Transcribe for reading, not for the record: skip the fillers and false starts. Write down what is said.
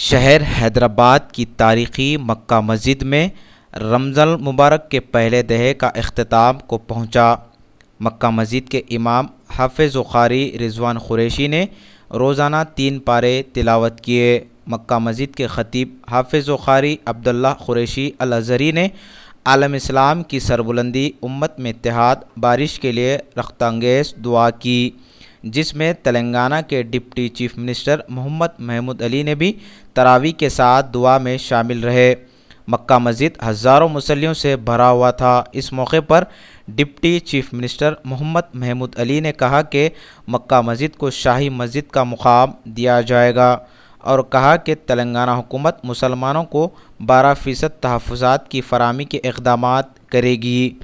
शहर हैदराबाद की तारीख़ी मक्का मस्जिद में रमज़ान मुबारक के पहले दहे का इख्तिताम को पहुँचा। मक्का मस्जिद के इमाम हाफिज़ कारी रिजवान कुरैशी ने रोज़ाना 3 पारे तिलावत किए। मक्का मस्जिद के ख़तीब हाफिज़ कारी अब्दुल्लाह कुरैशी अल अज़हरी ने आलम इस्लाम की सरबुलंदी, उम्मत में इत्तेहाद, बारिश के लिए रख्तांगेज़ दुआ की, जिसमें तेलंगाना के deputy chief minister Mohammed Mahmood Ali ने भी तरावी के साथ दुआ में शामिल रहे। मक्का मस्जिद हज़ारों मुसल्लियों से भरा हुआ था। इस मौके पर deputy chief minister Mohammed Mahmood Ali ने कहा कि मक्का मस्जिद को शाही मस्जिद का मुकाम दिया जाएगा और कहा कि तेलंगाना हुकूमत मुसलमानों को 12% तहफ़्फ़ुज़ात की फ़राहमी के इक़दामात करेगी।